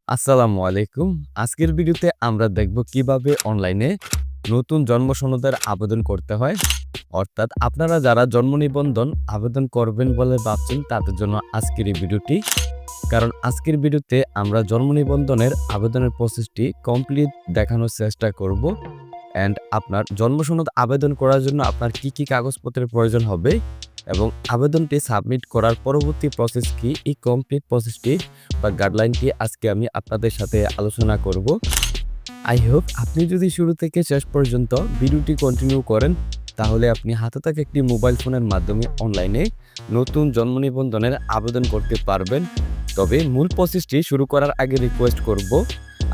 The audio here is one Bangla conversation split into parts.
আসসালামু আলাইকুম। আজকের ভিডিওতে আমরা দেখব কিভাবে অনলাইনে নতুন জন্ম সনদের আবেদন করতে হয়। অর্থাৎ আপনারা যারা জন্ম নিবন্ধন আবেদন করবেন বলে ভাবছেন তাদের জন্য আজকের এই ভিডিওটি। কারণ আজকের ভিডিওতে আমরা জন্ম নিবন্ধনের আবেদনের প্রসেসটি কমপ্লিট দেখানোর চেষ্টা করব। আপনার জন্ম সনদ আবেদন করার জন্য আপনার কি কাগজপত্রের প্রয়োজন হবে এবং আবেদনটি সাবমিট করার পরবর্তী প্রসেস কি, এই কমপ্লিট প্রসেসটি বা গাইডলাইনটি আজকে আমি আপনাদের সাথে আলোচনা করব। আই হোপ আপনি যদি শুরু থেকে শেষ পর্যন্ত ভিডিওটি কন্টিনিউ করেন তাহলে আপনি হাতে থাকা একটি মোবাইল ফোনের মাধ্যমে অনলাইনে নতুন জন্ম নিবন্ধনের আবেদন করতে পারবেন। তবে মূল প্রসেসটি শুরু করার আগে রিকোয়েস্ট করব,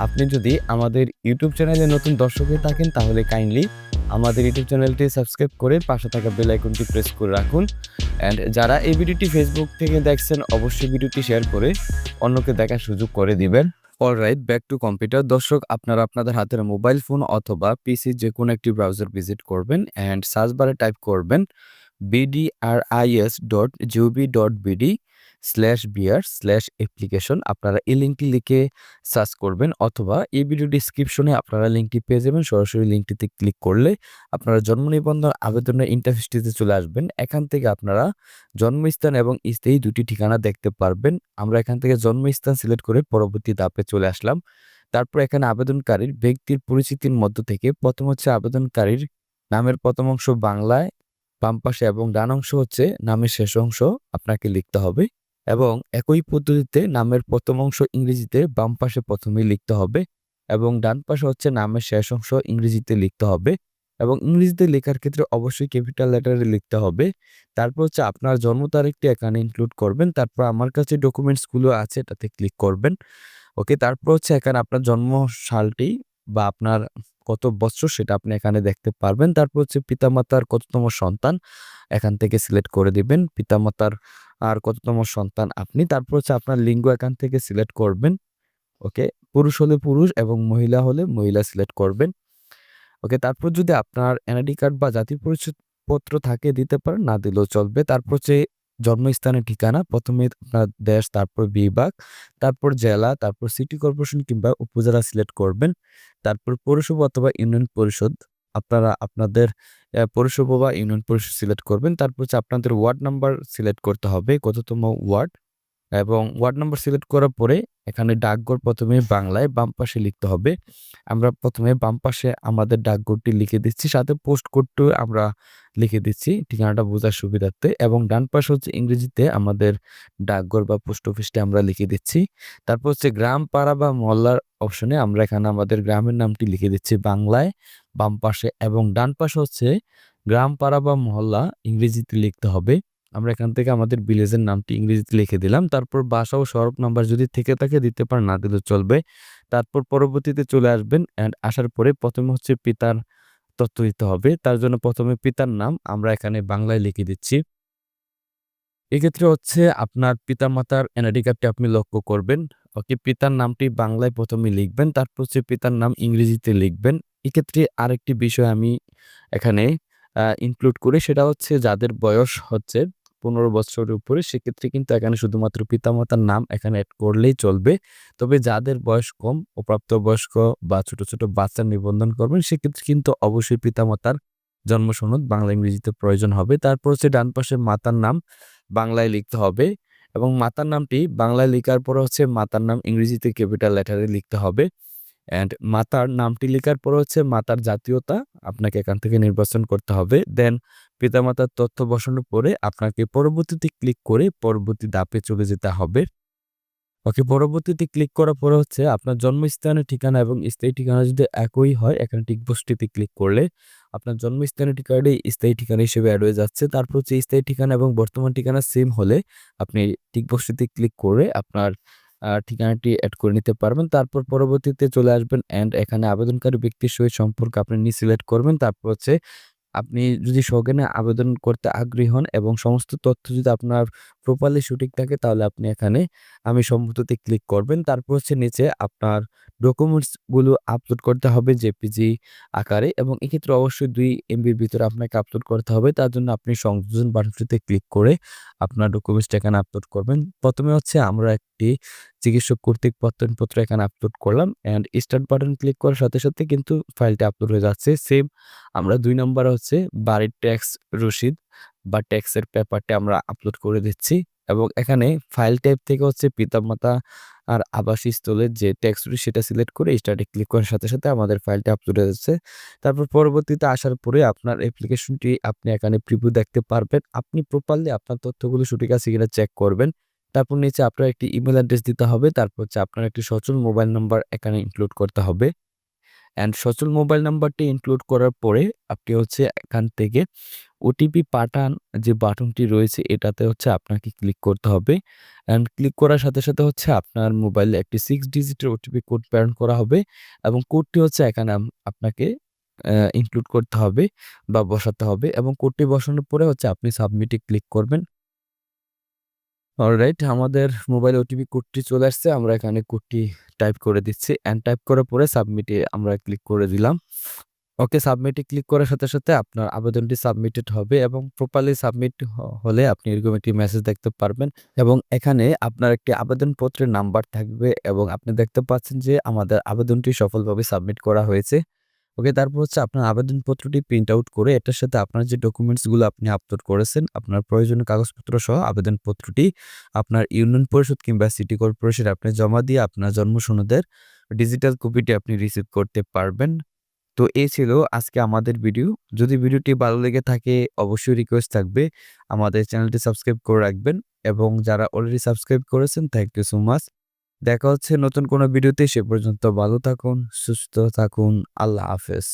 আপনি যদি আমাদের ইউটিউব চ্যানেলে নতুন দর্শক হয়ে থাকেন তাহলে কাইন্ডলি আমাদের ইউটিউব চ্যানেলটি সাবস্ক্রাইব করে পাশে থাকা বেল আইকনটি প্রেস করে রাখুন। যারা এই ভিডিওটি ফেসবুক থেকে দেখছেন অবশ্যই ভিডিওটি শেয়ার করে অন্যকে দেখার সুযোগ করে দিবেন। Alright, back to computer. দর্শক, আপনারা আপনাদের হাতের মোবাইল ফোন অথবা পিসি যে কোনো একটি ব্রাউজার ভিজিট করবেন অ্যান্ড সার্চ বারে টাইপ করবেন bdris.gov.bd/bear/application। আপনারা এই লিঙ্কটি লিখে সার্চ করবেন অথবা এই ভিডিও ডিসক্রিপশনে আপনারা লিঙ্কটি পেয়ে যাবেন। সরাসরি লিঙ্কটিতে ক্লিক করলে আপনারা জন্ম নিবন্ধন আবেদনের ইন্টারফেসটিতে চলে আসবেন। এখান থেকে আপনারা জন্মস্থান এবং স্থায়ী দুটি ঠিকানা দেখতে পারবেন। আমরা এখান থেকে জন্মস্থান সিলেক্ট করে পরবর্তী ধাপে চলে আসলাম। তারপর এখানে আবেদনকারীর ব্যক্তির পরিচিতির মধ্য থেকে প্রথম হচ্ছে আবেদনকারীর নামের প্রথম অংশ বাংলায় বাম পাশে এবং ডান অংশ হচ্ছে নামের শেষ অংশ আপনাকে লিখতে হবে এবং একই পদ্ধতিতে নামের প্রথম অংশ ইংরেজিতে বাম পাশে প্রথমেই লিখতে হবে এবং ডান পাশে হচ্ছে নামের শেষ অংশ ইংরেজিতে লিখতে হবে এবং ইংরেজিতে লেখার ক্ষেত্রে অবশ্যই ক্যাপিটাল লেটারে লিখতে হবে। তারপর হচ্ছে আপনার জন্ম তারিখটি এখানে ইনক্লুড করবেন। তারপর আমার কাছে ডকুমেন্টসগুলো আছে এটাতে ক্লিক করবেন। ওকে, তারপর হচ্ছে এখানে আপনার জন্ম সালটি বা আপনার কত বছর সেটা আপনি এখানে দেখতে পারবেন। তারপর হচ্ছে পিতামাতার কততম সন্তান এখান থেকে সিলেক্ট করে দিবেন। পিতামাতার আর কততম সন্তান আপনি। তারপর হচ্ছে আপনার লিঙ্গ এখান থেকে সিলেক্ট করবেন। ওকে, পুরুষ হলে পুরুষ এবং মহিলা হলে মহিলা সিলেক্ট করবেন। ওকে, তারপর যদি আপনার এনআইডি কার্ড বা জাতীয় পরিচয়পত্র থাকে দিতে পারেন, না দিলেও চলবে। তারপর হচ্ছে জন্মস্থানের ঠিকানা, প্রথমে আপনার দেশ, তারপর বিভাগ, তারপর জেলা, তারপর সিটি কর্পোরেশন কিংবা উপজেলা সিলেক্ট করবেন। তারপর পৌরসভা অথবা ইউনিয়ন পরিষদ, আপনারা আপনাদের পৌরসভা বা ইউনিয়ন পরিষদ সিলেক্ট করবেন। তারপর হচ্ছে আপনাদের ওয়ার্ড নাম্বার সিলেক্ট করতে হবে, কততম ওয়ার্ড, এবং ওয়ার্ড নাম্বার সিলেক্ট করার পরে এখানে ডাকঘর প্রথমে বাংলায় বাম পাশে লিখতে হবে। আমরা প্রথমে বাম পাশে আমাদের ডাকঘরটি লিখে দিচ্ছি, সাথে পোস্ট কোডটিও আমরা লিখে দিচ্ছি ঠিকানাটা বোঝার সুবিধার্থে, এবং ডান পাশে হচ্ছে ইংরেজিতে আমাদের ডাকঘর বা পোস্ট অফিসটি আমরা লিখে দিচ্ছি। তারপর হচ্ছে গ্রাম, পাড়া বা মহল্লার অপশনে আমরা এখানে আমাদের গ্রামের নামটি লিখে দিচ্ছি বাংলায় বাম পাশে, এবং ডান পাশে হচ্ছে গ্রাম, পাড়া বা মহল্লা ইংরেজিতে লিখতে হবে। আমরা এখান থেকে আমাদের ভিলেজের নামটি ইংরেজিতে লিখে দিলাম। তারপর বাসা ও সড়ক নাম্বার যদি থেকে থাকে দিতে পারেন, না দিলেও চলবে। তারপর পরবর্তীতে চলে আসবেন অ্যান্ড আসার পরে প্রথমে হচ্ছে পিতার তথ্য দিতে হবে। তার জন্য প্রথমে পিতার নাম আমরা এখানে বাংলায় লিখে দিচ্ছি। এক্ষেত্রে হচ্ছে আপনার পিতামাতার এনআইডি কার্ডটি আপনি লক্ষ্য করবেন। ওকে, পিতার নামটি বাংলায় প্রথমে লিখবেন, তারপর হচ্ছে পিতার নাম ইংরেজিতে লিখবেন। এক্ষেত্রে আরেকটি বিষয় আমি এখানে ইনক্লুড করি, সেটা হচ্ছে যাদের বয়স হচ্ছে ১৫ বছরের উপরে সেক্ষেত্রে কিন্তু এখানে শুধুমাত্র পিতামাতার নাম এখানে এড করলেই চলবে। তবে যাদের বয়স কম, অপ্রাপ্তবয়স্ক বা ছোট, ছোট বাচ্চা নিবন্ধন করবেন সেক্ষেত্রে কিন্তু অবশ্যই পিতামাতার জন্ম সনদ বাংলা ইংরেজিতে প্রয়োজন হবে। তারপর হচ্ছে ডান পাশে মাতার নাম বাংলায় লিখতে হবে এবং মাতার নামটি বাংলায় লেখার পরে হচ্ছে মাতার নাম ইংরেজিতে ক্যাপিটাল লেটারে লিখতে হবে। মাতার নামটি লেখার পরে হচ্ছে মাতার জাতীয়তা আপনাকে এখান থেকে নির্বাচন করতে হবে। দেন পিতামাতার তথ্য বসানোর পরে আপনাকে পরবর্তীতে ক্লিক করে পরবর্তী ধাপে চলে যেতে হবে। ওকে, পরবর্তীতে ক্লিক করার পরে হচ্ছে আপনার জন্মস্থানের ঠিকানা এবং স্থায়ী ঠিকানা যদি একই হয় এখানে টিকবক্সটিতে ক্লিক করলে আপনার জন্মস্থানের ঠিকানাটি স্থায়ী ঠিকানা হিসেবে অ্যাড হয়ে যাচ্ছে। তারপর হচ্ছে স্থায়ী ঠিকানা এবং বর্তমান ঠিকানা সেম হলে আপনি টিকবক্সটিতে ক্লিক করে আপনার ঠিকানাটি অ্যাড করে নিতে পারবেন। তারপর পরবর্তীতে চলে আসবেন অ্যান্ড এখানে আবেদনকারী ব্যক্তির সহিত সম্পর্ক আপনি সিলেক্ট করবেন। তারপর হচ্ছে আপনি যদি সজ্ঞানে আবেদন করতে আগ্রহী হন এবং সমস্ত তথ্য যদি আপনার প্রপারলি সঠিক থাকে তাহলে আপনি এখানে আমি সম্মতিতে ক্লিক করবেন। তারপর হচ্ছে নিচে আপনার ডকুমেন্টসগুলো আপলোড করতে হবে জেপিজি আকারে এবং এক্ষেত্রে অবশ্যই ২ এমবির ভিতরে আপনাকে আপলোড করতে হবে। তার জন্য আপনি সংযোজন বাটনটিতে ক্লিক করে আপনার ডকুমেন্টসটা এখানে আপলোড করবেন। ১ম এ হচ্ছে আমরা একটি চিকিৎসক কর্তৃক প্রত্যয়নপত্র এখানে আপলোড করলাম অ্যান্ড স্টার্ট বাটন ক্লিক করার সাথে, সাথে কিন্তু ফাইলটা আপলোড হয়ে যাচ্ছে। সেম আমরা ২ নম্বরে হচ্ছে বাড়ির ট্যাক্স রসিদ বা ট্যাক্সের পেপারটা আমরা আপলোড করে দিচ্ছি এবং এখানে ফাইল টাইপ থেকে হচ্ছে পিতামাতা আর আবাসস্থলের যে টেক্সটটি সেটা সিলেক্ট করে স্টার্টে ক্লিক করার সাথে, সাথে আমাদের ফাইলটা আপলোড হয়ে যাচ্ছে। তারপর পরবর্তীতে আসার পরে আপনার অ্যাপ্লিকেশনটি আপনি এখানে প্রিভিউ দেখতে পারবেন। আপনি প্রপারলি আপনার তথ্যগুলো সঠিক আছে কিনা চেক করবেন। তারপর নিচে আপনার একটি ইমেইল অ্যাড্রেস দিতে হবে। তারপর হচ্ছে আপনার একটি সচল মোবাইল নাম্বার এখানে ইনক্লুড করতে হবে। অ্যান্ড সচল মোবাইল নাম্বারটি ইনক্লুড করার পরে আপনি হচ্ছে এখান থেকে ওটিপি পাঠান যে বাটনটি রয়েছে এটাতে হচ্ছে আপনাকে ক্লিক করতে হবে। অ্যান্ড ক্লিক করার সাথে, সাথে হচ্ছে আপনার মোবাইলে একটি 6 ডিজিটের ওটিপি কোড প্রেরণ করা হবে এবং কোডটি হচ্ছে এখানে আপনাকে ইনক্লুড করতে হবে বা বসাতে হবে এবং কোডটি বসানোর পরে হচ্ছে আপনি সাবমিটে ক্লিক করবেন। অলরাইট আমাদের মোবাইলে ওটিপি কোডটি চলে আসছে। আমরা এখানে কোডটি টাইপ করে দিচ্ছি অ্যান্ড টাইপ করার পরে সাবমিটে আমরা ক্লিক করে দিলাম। ওকে সাবমিটে ক্লিক করার সাথে, সাথে আপনার আবেদনটি সাবমিটেড হবে এবং প্রপারলি সাবমিট হলে আপনি এরকম একটি মেসেজ দেখতে পারবেন এবং এখানে আপনার একটি আবেদনপত্রের নাম্বার থাকবে এবং আপনি দেখতে পাচ্ছেন যে আমাদের আবেদনটি সফলভাবে সাবমিট করা হয়েছে। ওকে তারপর হচ্ছে আপনার আবেদনপত্রটি প্রিন্ট আউট করে এটার সাথে আপনার যে ডকুমেন্টসগুলো আপনি আপলোড করেছেন, আপনার প্রয়োজনীয় কাগজপত্র সহ আবেদনপত্রটি আপনার ইউনিয়ন পরিষদ কিংবা সিটি কর্পোরেশনে আপনি জমা দিয়ে আপনার জন্ম সনদের ডিজিটাল কপিটি আপনি রিসিভ করতে পারবেন। তো এই ছিল আজকে আমাদের ভিডিও। যদি ভিডিওটি ভালো লেগে থাকে অবশ্যই রিকোয়েস্ট থাকবে আমাদের চ্যানেলটি সাবস্ক্রাইব করে রাখবেন এবং যারা অলরেডি সাবস্ক্রাইব করেছেন থ্যাংক ইউ সো মাচ। দেখা হচ্ছে নতুন কোনো ভিডিওতে, সে পর্যন্ত ভালো থাকুন, সুস্থ থাকুন। আল্লাহ হাফেজ।